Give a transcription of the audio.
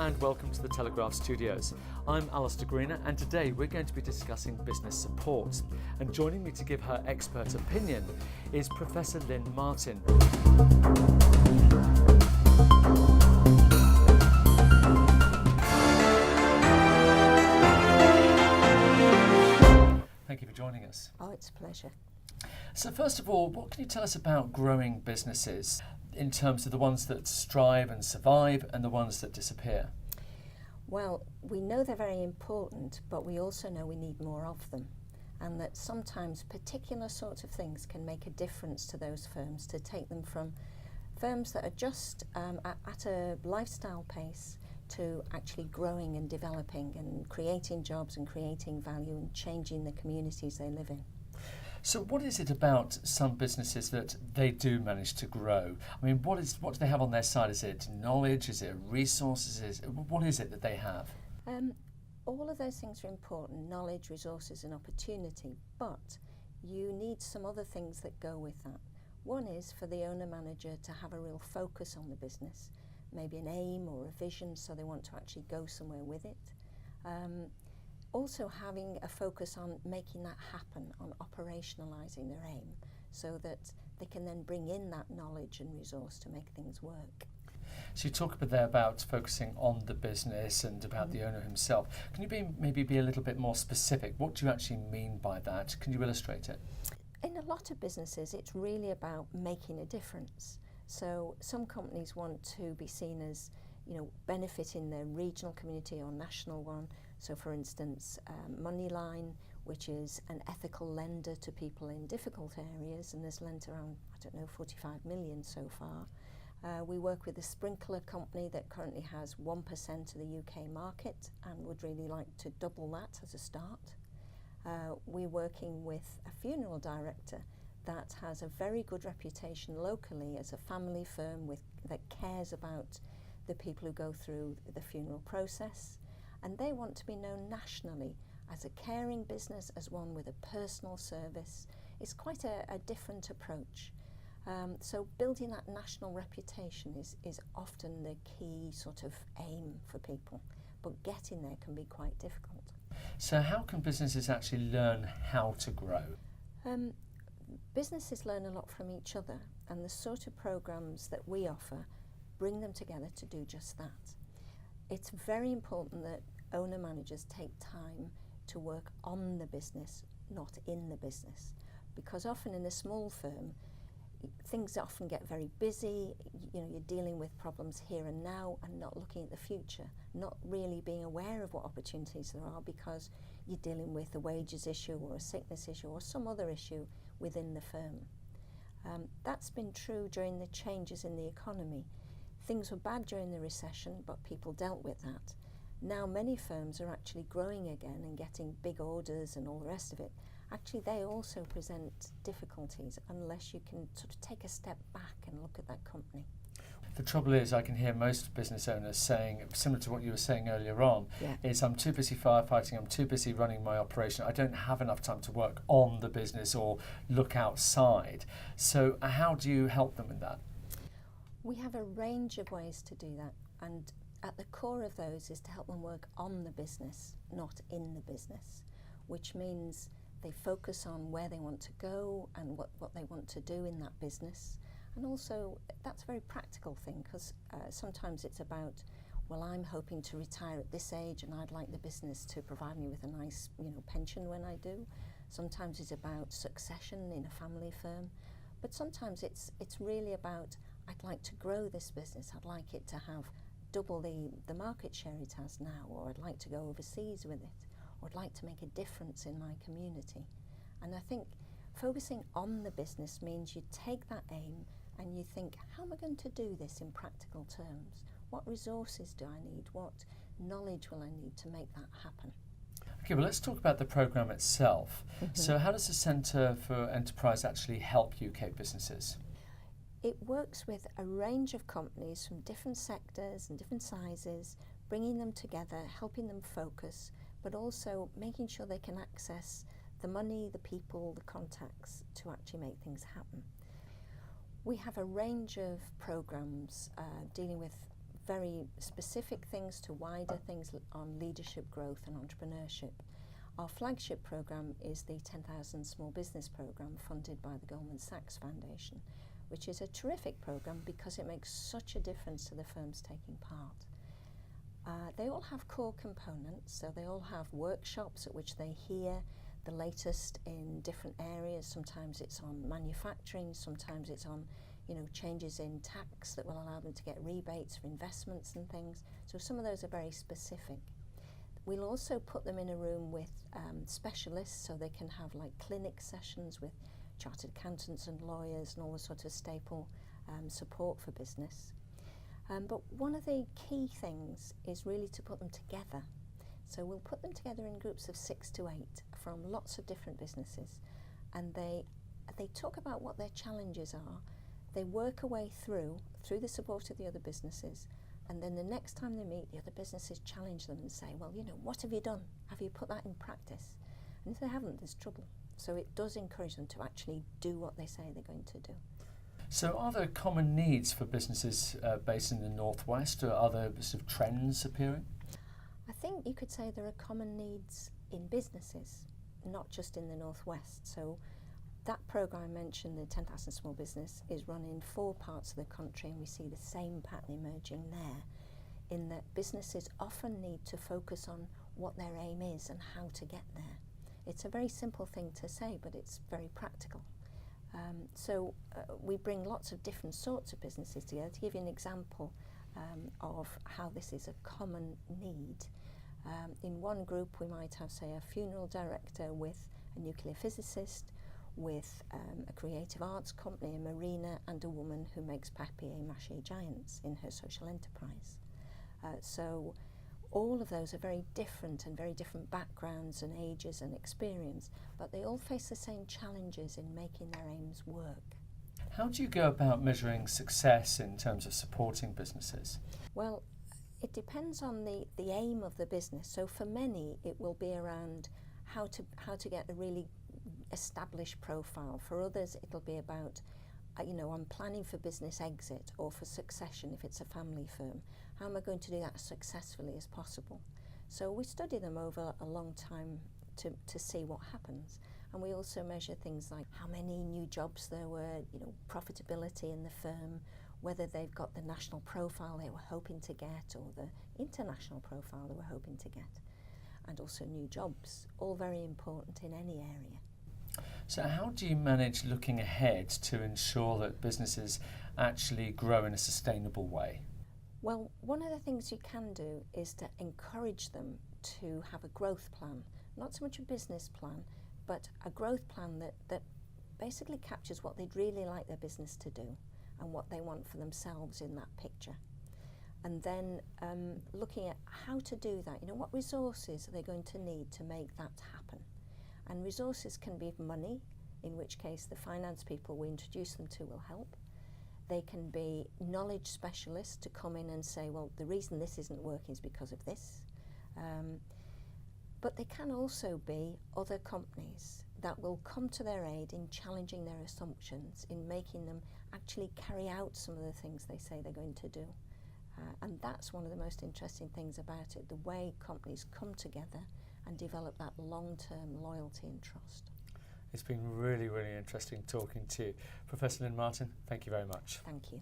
and welcome to the Telegraph studios. I'm Alistair Greener and today we're going to be discussing business support. And joining me to give her expert opinion is Professor Lynn Martin. Thank you for joining us. Oh, it's a pleasure. So first of all, what can you tell us about growing businesses in terms of the ones that strive and survive and the ones that disappear? Well, we know they're very important, but we also know we need more of them, and that sometimes particular sorts of things can make a difference to those firms, to take them from firms that are just at a lifestyle pace to actually growing and developing and creating jobs and creating value and changing the communities they live in. So what is it about some businesses that they do manage to grow? I mean, what do they have on their side? Is it knowledge? Is it resources? What is it that they have? All of those things are important, knowledge, resources and opportunity, but you need some other things that go with that. One is for the owner-manager to have a real focus on the business, maybe an aim or a vision, so they want to actually go somewhere with it. Also having a focus on making that happen, on operationalising their aim, so that they can then bring in that knowledge and resource to make things work. So you talk about there about focusing on the business and about the owner himself. Can you maybe be a little bit more specific? What do you actually mean by that? Can you illustrate it? In a lot of businesses, it's really about making a difference. So some companies want to be seen as, benefiting their regional community or national one. So for instance, Moneyline, which is an ethical lender to people in difficult areas and has lent around, 45 million so far. We work with a sprinkler company that currently has 1% of the UK market and would really like to double that as a start. We're working with a funeral director that has a very good reputation locally as a family firm that cares about the people who go through the funeral process. And they want to be known nationally as a caring business, as one with a personal service. It's quite a different approach. So building that national reputation is often the key sort of aim for people, but getting there can be quite difficult. So how can businesses actually learn how to grow? Businesses learn a lot from each other, and the sort of programs that we offer bring them together to do just that. It's very important that owner-managers take time to work on the business, not in the business, because often in a small firm, things often get very busy. You're dealing with problems here and now and not looking at the future, not really being aware of what opportunities there are because you're dealing with a wages issue or a sickness issue or some other issue within the firm. That's been true during the changes in the economy. Things were bad during the recession, but people dealt with that. Now many firms are actually growing again and getting big orders and all the rest of it. Actually, they also present difficulties unless you can sort of take a step back and look at that company. The trouble is, I can hear most business owners saying, similar to what you were saying earlier on, is I'm too busy firefighting, I'm too busy running my operation, I don't have enough time to work on the business or look outside. So how do you help them with that? We have a range of ways to do that, and at the core of those is to help them work on the business, not in the business, which means they focus on where they want to go and what they want to do in that business. And also, that's a very practical thing, because sometimes it's about, well, I'm hoping to retire at this age and I'd like the business to provide me with a nice pension when I do. Sometimes it's about succession in a family firm. But sometimes it's really about, I'd like to grow this business, I'd like it to have double the market share it has now, or I'd like to go overseas with it, or I'd like to make a difference in my community. And I think focusing on the business means you take that aim and you think, how am I going to do this in practical terms? What resources do I need? What knowledge will I need to make that happen? Okay, well, let's talk about the programme itself. So how does the Centre for Enterprise actually help UK businesses? It works with a range of companies from different sectors and different sizes, bringing them together, helping them focus, but also making sure they can access the money, the people, the contacts to actually make things happen. We have a range of programs dealing with very specific things to wider things on leadership, growth and entrepreneurship. Our flagship programme is the 10,000 Small Business Programme funded by the Goldman Sachs Foundation, which is a terrific programme because it makes such a difference to the firms taking part. They all have core components, so they all have workshops at which they hear the latest in different areas. Sometimes it's on manufacturing, sometimes it's on changes in tax that will allow them to get rebates for investments and things. So some of those are very specific. We'll also put them in a room with specialists, so they can have like clinic sessions with chartered accountants and lawyers and all the sort of staple support for business. But one of the key things is really to put them together. So we'll put them together in groups of 6 to 8 from lots of different businesses, and they talk about what their challenges are. They work a way through the support of the other businesses, and then the next time they meet, the other businesses challenge them and say, well, what have you done? Have you put that in practice? And if they haven't, there's trouble. So it does encourage them to actually do what they say they're going to do. So are there common needs for businesses based in the Northwest, or are there sort of trends appearing? I think you could say there are common needs in businesses, not just in the Northwest. So that programme I mentioned, the 10,000 Small Business, is run in 4 parts of the country, and we see the same pattern emerging there, in that businesses often need to focus on what their aim is and how to get there. It's a very simple thing to say, but it's very practical. So we bring lots of different sorts of businesses together. To give you an example of how this is a common need, in one group we might have, say, a funeral director with a nuclear physicist, with a creative arts company, a marina, and a woman who makes papier-mâché giants in her social enterprise. So all of those are very different and very different backgrounds and ages and experience, but they all face the same challenges in making their aims work. How do you go about measuring success in terms of supporting businesses? Well, it depends on the aim of the business. So for many, it will be around how to get a really established profile. For others, it'll be about, I'm planning for business exit or for succession if it's a family firm. How am I going to do that as successfully as possible? So we study them over a long time to see what happens. And we also measure things like how many new jobs there were, profitability in the firm, whether they've got the national profile they were hoping to get or the international profile they were hoping to get. And also new jobs, all very important in any area. So how do you manage looking ahead to ensure that businesses actually grow in a sustainable way? Well, one of the things you can do is to encourage them to have a growth plan, not so much a business plan, but a growth plan that basically captures what they'd really like their business to do and what they want for themselves in that picture. And then looking at how to do that, what resources are they going to need to make that happen? And resources can be money, in which case the finance people we introduce them to will help. They can be knowledge specialists to come in and say, well, the reason this isn't working is because of this. But they can also be other companies that will come to their aid in challenging their assumptions, in making them actually carry out some of the things they say they're going to do. And that's one of the most interesting things about it, the way companies come together and develop that long-term loyalty and trust. It's been really, really interesting talking to you. Professor Lynn Martin, thank you very much. Thank you.